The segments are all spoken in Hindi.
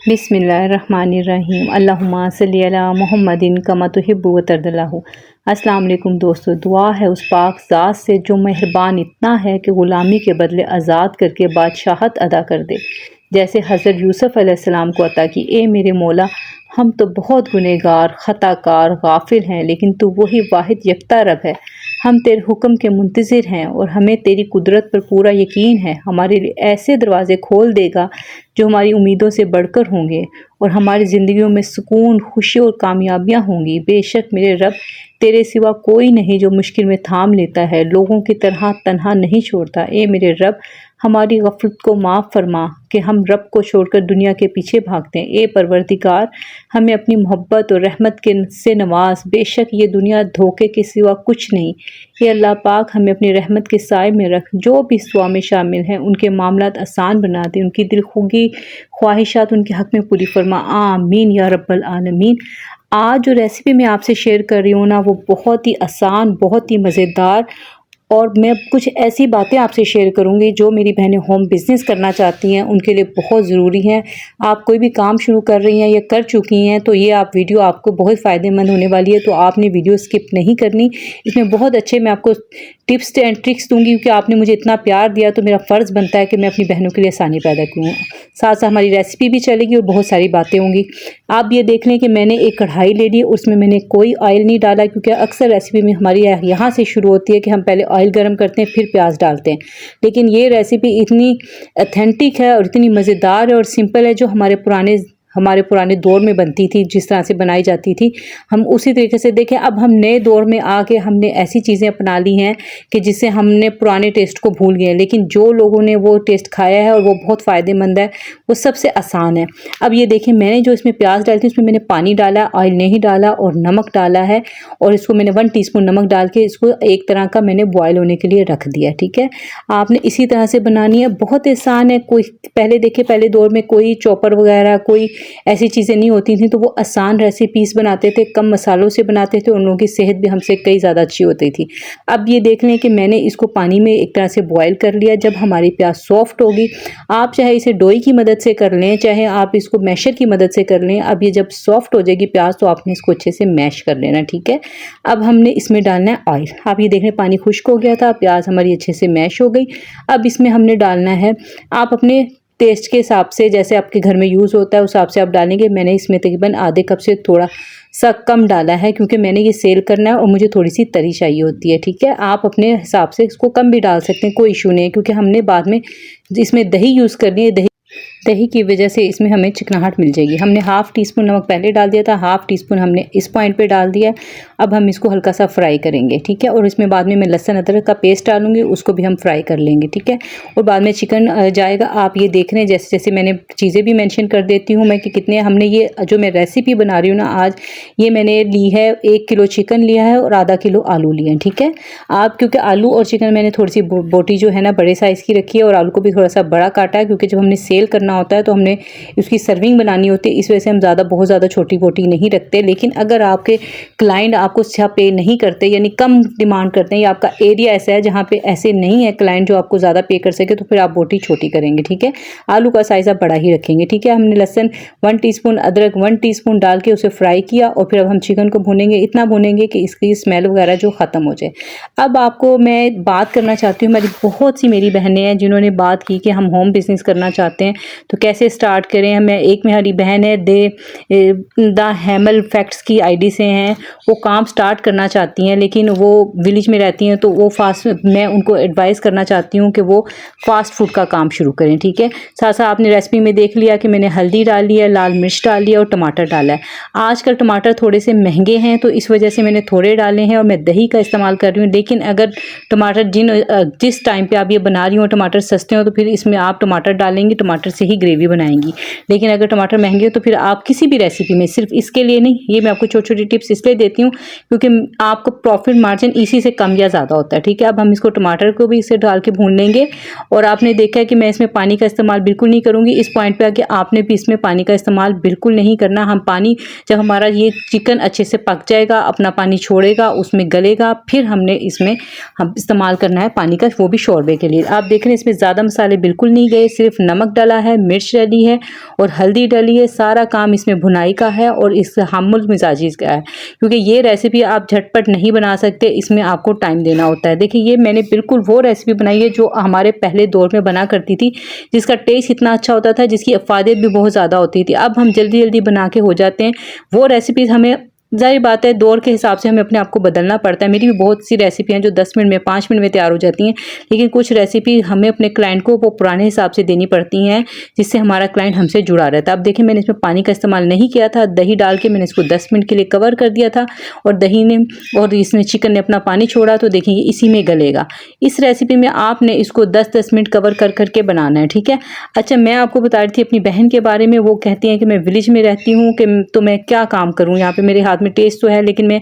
बिस्मिल्लाहिर्रहमानिर्रहीम। अल्लाहुम्मा सल्ली अला मुहम्मदिन कमा तुहिब्बु व तर्दल्लाहु। अस्सलाम वालेकुम दोस्तों, दुआ है उस पाक ज़ात से जो मेहरबान इतना है कि ग़ुलामी के बदले आज़ाद करके बादशाहत अदा कर दे, जैसे हज़रत यूसुफ़ अलैहिस्सलाम को अता की। ए मेरे मौला, हम तो बहुत गुनहगार, ख़ताकार, गाफिल हैं, लेकिन तू वही वाहिद यकता रब है। हम तेरे हुक्म के मुंतज़िर हैं और हमें तेरी कुदरत पर पूरा यकीन है। हमारे लिए ऐसे दरवाज़े खोल देगा जो हमारी उम्मीदों से बढ़कर होंगे और हमारी ज़िंदगियों में सुकून, खुशी और कामयाबियाँ होंगी। बेशक मेरे रब, तेरे सिवा कोई नहीं जो मुश्किल में थाम लेता है, लोगों की तरह तन्हा नहीं छोड़ता। ए मेरे रब, हमारी गफलत को माफ़ फरमा कि हम रब को छोड़कर दुनिया के पीछे भागते हैं। ए परवरदिगार, हमें अपनी मोहब्बत और रहमत के से नवाज। बेशक ये दुनिया धोखे के सिवा कुछ नहीं। ये अल्लाह पाक हमें अपनी रहमत के साए में रख। जो भी इस दुआ में शामिल हैं उनके मामलात आसान बना दे, उनकी दिलखुगी ख्वाहिशात उनके हक़ में पूरी फरमा। आमीन या रब्बल आलमीन। आज जो रेसिपी मैं आपसे शेयर कर रही हूँ ना, वो बहुत ही आसान, बहुत ही मज़ेदार, और मैं कुछ ऐसी बातें आपसे शेयर करूँगी जो मेरी बहनें होम बिज़नेस करना चाहती हैं, उनके लिए बहुत ज़रूरी हैं। आप कोई भी काम शुरू कर रही हैं या कर चुकी हैं तो ये आप वीडियो आपको बहुत फ़ायदेमंद होने वाली है, तो आपने वीडियो स्किप नहीं करनी। इसमें बहुत अच्छे मैं आपको टिप्स एंड ट्रिक्स दूँगी, क्योंकि आपने मुझे इतना प्यार दिया तो मेरा फ़र्ज़ बनता है कि मैं अपनी बहनों के लिए आसानी पैदा करूँ। साथ साथ हमारी रेसिपी भी चलेगी और बहुत सारी बातें होंगी। आप ये देख लें कि मैंने एक कढ़ाई ले ली, उसमें मैंने कोई ऑयल नहीं डाला, क्योंकि अक्सर रेसिपी में हमारी यहाँ से शुरू होती है कि हम पहले ऑयल गर्म करते हैं फिर प्याज डालते हैं। लेकिन ये रेसिपी इतनी ऑथेंटिक है और इतनी मज़ेदार है और सिंपल है, जो हमारे पुराने दौर में बनती थी, जिस तरह से बनाई जाती थी, हम उसी तरीके से देखें। अब हम नए दौर में आके हमने ऐसी चीज़ें अपना ली हैं कि जिससे हमने पुराने टेस्ट को भूल गए, लेकिन जो लोगों ने वो टेस्ट खाया है और वो बहुत फ़ायदेमंद है, वो सबसे आसान है। अब ये देखें, मैंने जो इसमें प्याज डाली थी उसमें मैंने पानी डाला, ऑयल नहीं डाला और नमक डाला है, और इसको मैंने 1 टीस्पून नमक डाल के इसको एक तरह का मैंने बॉयल होने के लिए रख दिया। ठीक है, आपने इसी तरह से बनानी है, बहुत आसान है। कोई पहले दौर में कोई चॉपर वगैरह, कोई ऐसी चीज़ें नहीं होती थी, तो वो आसान रेसिपीज़ बनाते थे, कम मसालों से बनाते थे, उन लोगों की सेहत भी हमसे कई ज़्यादा अच्छी होती थी। अब ये देख लें कि मैंने इसको पानी में एक तरह से बॉयल कर लिया। जब हमारी प्याज सॉफ्ट होगी, आप चाहे इसे डोई की मदद से कर लें, चाहे आप इसको मैशर की मदद से कर लें। अब ये जब सॉफ्ट हो जाएगी प्याज, तो आपने इसको अच्छे से मैश कर लेना। ठीक है, अब हमने इसमें डालना है ऑयल। आप ये देख लें, पानी खुश्क हो गया था, प्याज हमारी अच्छे से मैश हो गई। अब इसमें हमने डालना है, आप अपने टेस्ट के हिसाब से, जैसे आपके घर में यूज़ होता है उस हिसाब से आप डालेंगे। मैंने इसमें तकरीबन आधे कप से थोड़ा सा कम डाला है, क्योंकि मैंने ये सेल करना है और मुझे थोड़ी सी तरी चाहिए होती है। ठीक है, आप अपने हिसाब से इसको कम भी डाल सकते हैं, कोई इशू नहीं है, क्योंकि हमने बाद में इसमें दही यूज़ करनी है। दही की वजह से इसमें हमें चिकनाहट मिल जाएगी। हमने हाफ़ टी स्पून नमक पहले डाल दिया था, हाफ़ टी स्पून हमने इस पॉइंट पे डाल दिया। अब हम इसको हल्का सा फ्राई करेंगे। ठीक है, और इसमें बाद में मैं लहसुन अदरक का पेस्ट डालूंगी, उसको भी हम फ्राई कर लेंगे। ठीक है, और बाद में चिकन जाएगा। आप ये देख रहे हैं, जैसे जैसे मैंने चीज़ें भी मेंशन कर देती हूँ मैं कि कितने हमने, ये जो मैं रेसिपी बना रही हूँ ना आज, ये मैंने ली है 1 किलो चिकन लिया है और आधा किलो आलू लिए हैं। ठीक है, आप क्योंकि आलू और चिकन मैंने थोड़ी सी बोटी जो है ना बड़े साइज़ की रखी है, और आलू को भी थोड़ा सा बड़ा काटा है, क्योंकि जब हमने सेल करना होता है तो हमने उसकी सर्विंग बनानी होती है, इस वजह से हम बहुत ज़्यादा छोटी बोटी नहीं रखते। लेकिन अगर आपके क्लाइंट आपको अच्छा पे नहीं करते, यानी कम डिमांड करते हैं, या आपका एरिया ऐसा है जहाँ पे ऐसे नहीं है क्लाइंट जो आपको ज़्यादा पे कर सके, तो फिर आप बोटी छोटी करेंगे। ठीक है, आलू का साइज़ आप बड़ा ही रखेंगे। ठीक है, हमने लहसुन 1 टीस्पून, अदरक 1 टीस्पून डाल के उसे फ्राई किया, और फिर अब हम चिकन को भूनेंगे, इतना भूनेंगे कि इसकी स्मेल वगैरह जो ख़त्म हो जाए। अब आपको मैं बात करना चाहती हूँ, बहुत सी मेरी बहनें हैं जिन्होंने बात की कि हम होम बिज़नेस करना चाहते हैं, तो कैसे स्टार्ट करें। एक मेरी बहन है, द हैमल फैक्ट्स की आईडी से हैं, वो काम स्टार्ट करना चाहती हैं, लेकिन वो विलेज में रहती हैं, तो वो मैं उनको एडवाइस करना चाहती हूँ कि वो फास्ट फूड का काम शुरू करें। ठीक है, साथ साथ आपने रेसिपी में देख लिया कि मैंने हल्दी डाली है, लाल मिर्च डाली है और टमाटर डाला है। आजकल टमाटर थोड़े से महंगे हैं, तो इस वजह से मैंने थोड़े डाले हैं और मैं दही का इस्तेमाल कर रही हूँ। लेकिन अगर टमाटर जिस टाइम पे आप ये बना रही हो टमाटर सस्ते हो, तो फिर इसमें आप टमाटर डालेंगे, टमाटर से ही ग्रेवी बनाएंगी। लेकिन अगर टमाटर महंगे हो तो फिर आप किसी भी रेसिपी में, सिर्फ इसके लिए नहीं, ये मैं आपको छोटी छोटी टिप्स इसलिए देती हूँ क्योंकि आपको प्रॉफिट मार्जिन इसी से कम या ज़्यादा होता है। ठीक है, अब हम इसको टमाटर को भी इसे डाल के भून लेंगे, और आपने देखा है कि मैं इसमें पानी का इस्तेमाल बिल्कुल नहीं करूँगी। इस पॉइंट पे आके आपने भी इसमें पानी का इस्तेमाल बिल्कुल नहीं करना। हम पानी, जब हमारा ये चिकन अच्छे से पक जाएगा, अपना पानी छोड़ेगा, उसमें गलेगा, फिर हमने इसमें हम इस्तेमाल करना है पानी का, वो भी शोरबे के लिए। आप देख रहे हैं इसमें ज़्यादा मसाले बिल्कुल नहीं गए, सिर्फ नमक डाला है, मिर्च डली है और हल्दी डली है। सारा काम इसमें भुनाई का है और इस हामुल मिजाजी का है, क्योंकि ये रेसिपी आप झटपट नहीं बना सकते, इसमें आपको टाइम देना होता है। देखिए ये मैंने बिल्कुल वो रेसिपी बनाई है जो हमारे पहले दौर में बना करती थी, जिसका टेस्ट इतना अच्छा होता था, जिसकी अफादियत भी बहुत ज़्यादा होती थी। अब हम जल्दी जल्दी बना के हो जाते हैं। वो रेसिपीज़ हमें, ज़ाहिर बात है, दौर के हिसाब से हमें अपने आप को बदलना पड़ता है। मेरी भी बहुत सी रेसिपी हैं जो 10 मिनट में 5 मिनट में तैयार हो जाती हैं, लेकिन कुछ रेसिपी हमें अपने क्लाइंट को वो पुराने हिसाब से देनी पड़ती हैं, जिससे हमारा क्लाइंट हमसे जुड़ा रहता है। अब देखिए मैंने इसमें पानी का इस्तेमाल नहीं किया था, दही डाल के मैंने इसको 10 मिनट के लिए कवर कर दिया था और दही ने और इसने चिकन ने अपना पानी छोड़ा, तो देखिए इसी में गलेगा। इस रेसिपी में आपने इसको 10-10 मिनट कवर कर करके बनाना है, ठीक है। अच्छा, मैं आपको बता रही थी अपनी बहन के बारे में। वो कहती हैं कि मैं विलेज में रहती हूँ, कि तो मैं क्या काम करूँ यहाँ पे, मेरे हाथ में टेस्ट तो है लेकिन मैं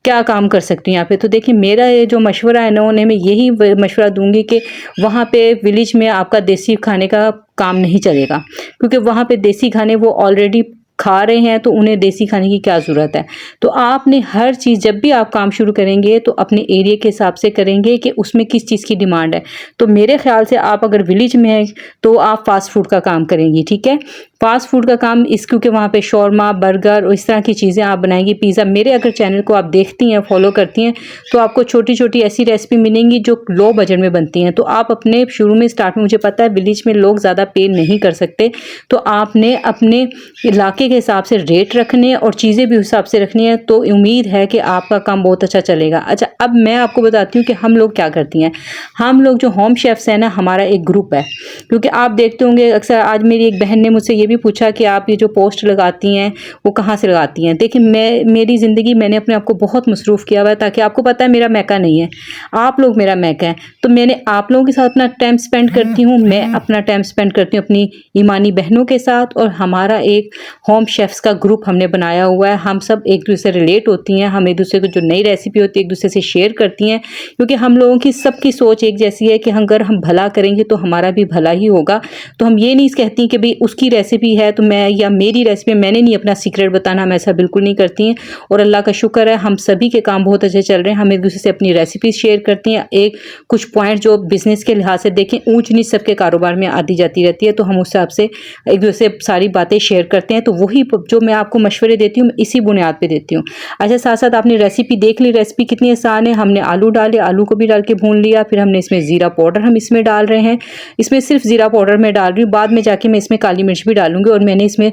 क्या काम कर सकती हूँ यहाँ पे। तो देखिए मेरा ये जो मशवरा है ना, उन्हें मैं यही मशवरा दूंगी कि वहाँ पे विलेज में आपका देसी खाने का काम नहीं चलेगा, क्योंकि वहाँ पे देसी खाने वो ऑलरेडी खा रहे हैं, तो उन्हें देसी खाने की क्या ज़रूरत है। तो आपने हर चीज़, जब भी आप काम शुरू करेंगे तो अपने एरिया के हिसाब से करेंगे कि उसमें किस चीज़ की डिमांड है। तो मेरे ख्याल से आप अगर विलेज में हैं तो आप फास्ट फूड का काम करेंगी, ठीक है। फास्ट फूड का काम क्योंकि वहाँ पे शौरमा, बर्गर और इस तरह की चीज़ें आप बनाएंगी, पिज़्ज़ा। मेरे अगर चैनल को आप देखती हैं, फॉलो करती हैं, तो आपको छोटी छोटी ऐसी रेसिपी मिलेंगी जो लो बजट में बनती हैं। तो आप अपने शुरू में स्टार्ट में, मुझे पता है विलेज में लोग ज़्यादा पे नहीं कर सकते, तो आपने अपने इलाके के हिसाब से रेट रखने और चीज़ें भी उस हिसाब से रखनी है। तो उम्मीद है कि आपका काम बहुत अच्छा चलेगा। अच्छा, अब मैं आपको बताती हूँ कि हम लोग क्या करती हैं। हम लोग जो होम शेफ्स हैं ना, हमारा एक ग्रुप है, क्योंकि आप देखते होंगे अक्सर। आज मेरी एक बहन ने मुझसे ये भी पूछा कि आप ये जो पोस्ट लगाती हैं वो कहाँ से लगाती हैं। देखिए मेरी ज़िंदगी, मैंने अपने आप को बहुत मसरूफ़ किया हुआ है, ताकि आपको पता है मेरा मैका नहीं है, आप लोग मेरा मैका है। तो मैंने आप लोगों के साथ अपना टाइम स्पेंड करती हूँ, मैं अपना टाइम स्पेंड करती हूँ अपनी ईमानी बहनों के साथ। और हमारा एक होम शेफ्स का ग्रुप हमने बनाया हुआ है। हम सब एक दूसरे से रिलेट होती हैं, हम एक दूसरे को जो नई रेसिपी होती है एक दूसरे से शेयर करती हैं, क्योंकि हम लोगों की सबकी सोच एक जैसी है कि अगर हम भला करेंगे तो हमारा भी भला ही होगा। तो हम ये नहीं कहती कि भाई उसकी रेसिपी है तो मैं, या मेरी रेसिपी, मैंने नहीं अपना सीक्रेट बताना, हम ऐसा बिल्कुल नहीं करती हैं। और अल्लाह का शुक्र है हम सभी के काम बहुत अच्छे चल रहे हैं। हम एक दूसरे से अपनी रेसिपी शेयर करती हैं। एक कुछ पॉइंट जो बिजनेस के लिहाज से देखें, ऊंच नीच सबके कारोबार में आती जाती रहती है, तो हम उस हिसाब से एक दूसरे से सारी बातें शेयर करते हैं। तो वही जो मैं आपको मशवरे देती हूँ, इसी बुनियाद पे देती हूँ। अच्छा, साथ साथ आपने रेसिपी देख ली, रेसिपी कितनी आसान है। हमने आलू डाले, आलू को भी डाल के भून लिया, फिर हमने इसमें ज़ीरा पाउडर हम इसमें डाल रहे हैं। इसमें सिर्फ ज़ीरा पाउडर मैं डाल रही हूँ, बाद में जाके मैं इसमें काली मिर्च भी डालूंगी। और मैंने इसमें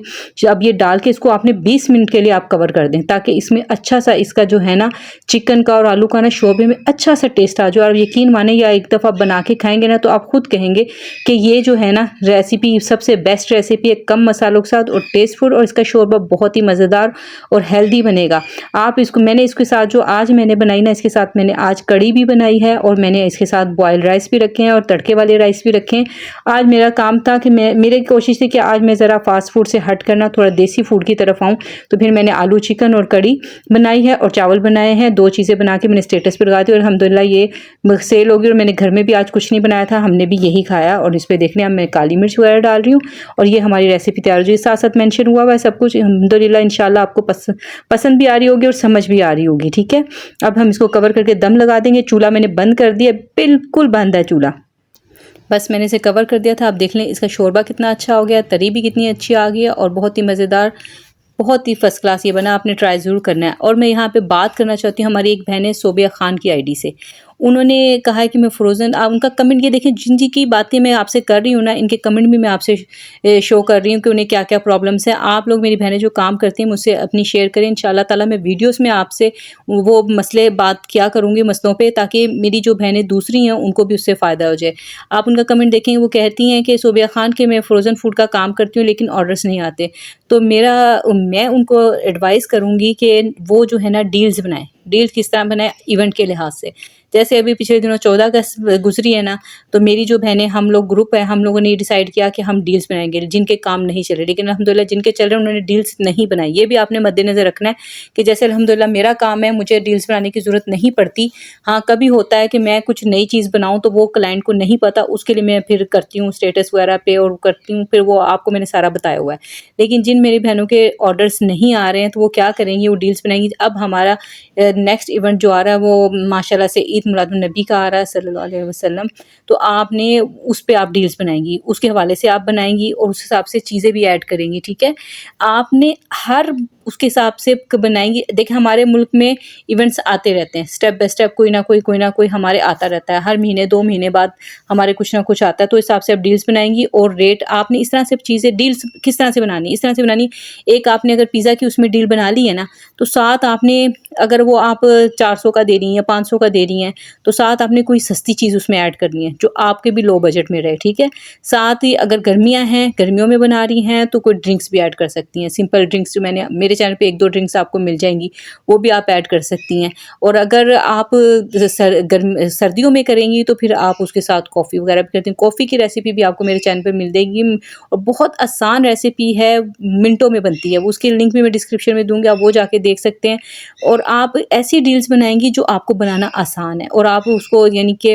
अब ये डाल के इसको आपने 20 मिनट के लिए आप कवर कर दें, ताकि इसमें अच्छा सा इसका जो है ना, चिकन का और आलू का ना शोरबे में अच्छा सा टेस्ट आ जाए। और यकीन माने, या एक दफ़ा बना के खाएंगे ना तो आप खुद कहेंगे कि ये जो है ना रेसिपी सबसे बेस्ट रेसिपी है, कम मसालों के साथ और टेस्टफुल, और इसका शोरबा बहुत ही मज़ेदार और हेल्दी बनेगा। आप इसको, मैंने इसके साथ जो आज मैंने बनाई ना, इसके साथ मैंने आज कड़ी भी बनाई है, और मैंने इसके साथ बॉयल राइस भी रखे हैं और तड़के वाले राइस भी रखे हैं। आज मेरा काम था कि मेरी कोशिश थी कि आज मैं ज़रा फास्ट फूड से हट करना थोड़ा देसी फूड की तरफ आऊँ। तो फिर मैंने आलू चिकन और कड़ी बनाई है और चावल बनाए हैं। 2 चीज़ें बना के मैंने स्टेटस पर लगा दी और अल्हम्दुलिल्लाह ये सेल हो गई। और मैंने घर में भी आज कुछ नहीं बनाया था, हमने भी यही खाया। और इस पर देखने अब मैं काली मिर्च वगैरह डाल रही हूँ और ये हमारी रेसिपी तैयार हो जाएगी। साथ साथ मेंशन हुआ हुआ है सब कुछ, अल्हम्दुलिल्लाह इंशाल्लाह आपको पसंद भी आ रही होगी और समझ भी आ रही होगी, ठीक है। अब हम इसको कवर करके दम लगा देंगे। चूल्हा मैंने बंद कर दिया, बिल्कुल बंद है चूल्हा, बस मैंने इसे कवर कर दिया था। आप देख लें इसका शोरबा कितना अच्छा हो गया, तरी भी कितनी अच्छी आ गई है और बहुत ही मज़ेदार, बहुत ही फर्स्ट क्लास ये बना। आपने ट्राई ज़रूर करना है। और मैं यहाँ पे बात करना चाहती हूँ हमारी एक बहन है सोबिया खान की आईडी से। उन्होंने कहा है कि मैं फ्रोज़न, आप उनका कमेंट ये देखें, जिन जी की बातें मैं आपसे कर रही हूँ ना, इनके कमेंट भी मैं आपसे शो कर रही हूँ कि उन्हें क्या क्या प्रॉब्लम्स हैं। आप लोग मेरी बहनें जो काम करती हैं मुझसे अपनी शेयर करें। इंशाल्लाह ताला मैं वीडियोस में आपसे वो मसले बात किया करूँगी मसलों पे, ताकि मेरी जो बहनें दूसरी हैं उनको भी उससे फ़ायदा हो जाए। आप उनका कमेंट देखें, वो कहती हैं कि सोबिया खान के मैं फ़्रोज़न फूड का काम करती हूँ लेकिन ऑर्डर्स नहीं आते। तो मैं उनको एडवाइस करूँगी कि वो जो है ना डील्स बनाएँ। डील्स किस तरह बनाएँ इवेंट के लिहाज से। जैसे अभी पिछले दिनों 14 अगस्त गुजरी है ना, तो मेरी जो बहनें, हम लोग ग्रुप है, हम लोगों ने डिसाइड किया कि हम डील्स बनाएंगे जिनके काम नहीं चले। लेकिन अल्हम्दुलिल्लाह जिनके चल रहे हैं उन्होंने डील्स नहीं बनाई। ये भी आपने मद्देनज़र रखना है कि जैसे अल्हम्दुलिल्लाह मेरा काम है, मुझे डील्स बनाने की ज़रूरत नहीं पड़ती। हाँ, कभी होता है कि मैं कुछ नई चीज़ बनाऊँ तो वो क्लाइंट को नहीं पता, उसके लिए मैं फिर करती हूँ स्टेटस वगैरह पे और करती हूँ, फिर वो आपको मैंने सारा बताया हुआ है। लेकिन जिन मेरी बहनों के ऑर्डर्स नहीं आ रहे हैं तो वो क्या करेंगी, वो डील्स बनाएंगी। अब हमारा नेक्स्ट इवेंट जो आ रहा है वो माशाल्लाह से ईद मिलादुन्नबी का आ रहा है सल्लल्लाहु अलैहि वसल्लम, तो आपने उस पे आप डील्स बनाएँगी, उसके हवाले से आप बनाएँगी और उस हिसाब से चीज़ें भी ऐड करेंगी, ठीक है? आपने हर उसके हिसाब से बनाएँगी। देखिए हमारे मुल्क में इवेंट्स आते रहते हैं, स्टेप बाय स्टेप कोई ना कोई हमारे आता रहता है। हर महीने 2 महीने बाद हमारे कुछ ना कुछ आता है, तो इस हिसाब से आप डील्स बनाएँगी और रेट आपने इस तरह से चीज़ें डील्स किस तरह से बनानी है, इस तरह से बनानी। एक आपने अगर पिज़्ज़ा की उसमें डील बना ली है ना, तो साथ आपने अगर वो आप 400 का दे रही हैं या 500 का दे रही हैं, तो साथ आपने कोई सस्ती चीज़ उसमें ऐड करनी है, जो आपके भी लो बजट में रहे, ठीक है? साथ ही अगर गर्मियाँ हैं, गर्मियों में बना रही हैं, तो कोई ड्रिंक्स भी ऐड कर सकती हैं। सिंपल ड्रिंक्स जो मेरे चैनल पे 1-2 ड्रिंक्स आपको मिल जाएँगी, वो भी आप ऐड कर सकती हैं। और अगर आप सर्दियों में करेंगी, तो फिर आप उसके साथ कॉफ़ी वगैरह भी करती हैं। कॉफ़ी की रेसिपी भी आपको मेरे चैनल पे मिल जाएगी और बहुत आसान रेसिपी है, मिनटों में बनती है। वो उसकी लिंक भी मैं डिस्क्रिप्शन में दूँगी, आप वो जाके देख सकते हैं। और आप ऐसी डील्स बनाएँगी जो आपको बनाना आसान है और आप उसको यानी कि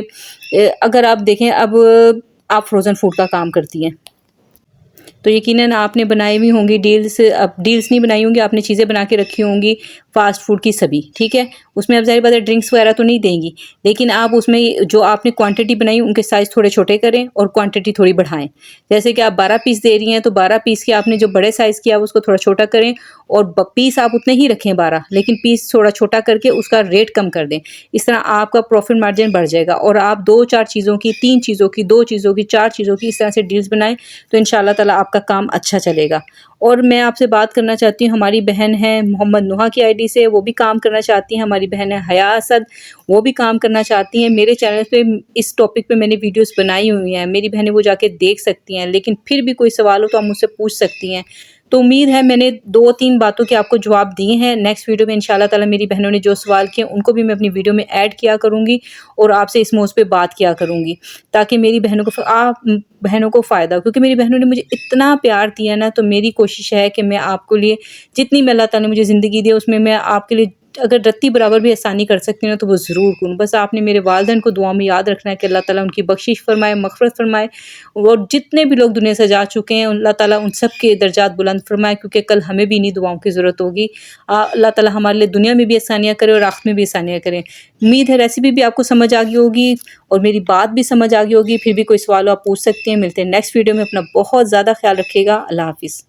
अगर आप देखें अब आप फ्रोज़न फूड का काम करती हैं, तो यकीनन आपने बनाई हुई होंगी डील्स। अब डील्स नहीं बनाई होंगी, आपने चीज़ें बना के रखी होंगी फ़ास्ट फूड की सभी, ठीक है? उसमें अब ज़ाहिर बात है ड्रिंक्स वगैरह तो नहीं देंगी, लेकिन आप उसमें जो आपने क्वांटिटी बनाई उनके साइज़ थोड़े छोटे करें और क्वांटिटी थोड़ी बढ़ाएँ। जैसे कि आप 12 पीस दे रही हैं, तो 12 पीस के आपने जो बड़े साइज़ किया उसको थोड़ा छोटा करें और पीस आप उतने ही रखें 12, लेकिन पीस थोड़ा छोटा करके उसका रेट कम कर दें। इस तरह आपका प्रॉफ़िट मार्जिन बढ़ जाएगा और आप 2-4 चीज़ों की, 3 चीज़ों की, 2 चीज़ों की, 4 चीज़ों की इस तरह से डील्स बनाएँ, तो इंशाअल्लाह ताला आपका काम अच्छा चलेगा। और मैं आपसे बात करना चाहती हूँ, हमारी बहन है मोहम्मद नुहा की आईडी से, वो भी काम करना चाहती हैं। हमारी बहन है हया असद, वो भी काम करना चाहती हैं। मेरे चैनल पे इस टॉपिक पे मैंने वीडियोस बनाई हुई हैं, मेरी बहनें वो जाके देख सकती हैं, लेकिन फिर भी कोई सवाल हो तो आप मुझसे पूछ सकती हैं। तो उम्मीद है मैंने 2-3 बातों के आपको जवाब दिए हैं। नेक्स्ट वीडियो में इंशाअल्लाह ताला मेरी बहनों ने जो सवाल किए उनको भी मैं अपनी वीडियो में ऐड किया करूँगी और आपसे इस मौज़ पे बात किया करूँगी, ताकि मेरी बहनों को बहनों को फ़ायदा हो। क्योंकि मेरी बहनों ने मुझे इतना प्यार दिया ना, तो मेरी कोशिश है कि मैं आपके लिए जितनी भी अल्लाह ताला ने मुझे ज़िंदगी दी है, उसमें मैं आपके लिए अगर रत्ती बराबर भी एहसानी कर सकती हूँ ना, तो वो ज़रूर करूँ। बस आपने मेरे वालिदैन को दुआ में याद रखना है कि अल्लाह ताला उनकी बख्शिश फ़रमाए, मग़फ़िरत फ़रमाए और जितने भी लोग दुनिया से जा चुके हैं, अल्लाह ताला उन सब के दर्जात बुलंद फ़रमाए, क्योंकि कल हमें भी इन्हीं दुआओं की ज़रूरत होगी। अल्लाह ताला हमारे लिए दुनिया में भी आसानियाँ करे और आखिरत में भी आसानियाँ करे। उम्मीद है रेसिपी भी आपको समझ आ गई होगी और मेरी बात भी समझ आ गई होगी। फिर भी कोई सवाल हो आप पूछ सकते हैं। मिलते हैं नेक्स्ट वीडियो में। अपना बहुत ज़्यादा ख़्याल रखिएगा। अल्लाह हाफ़िज़।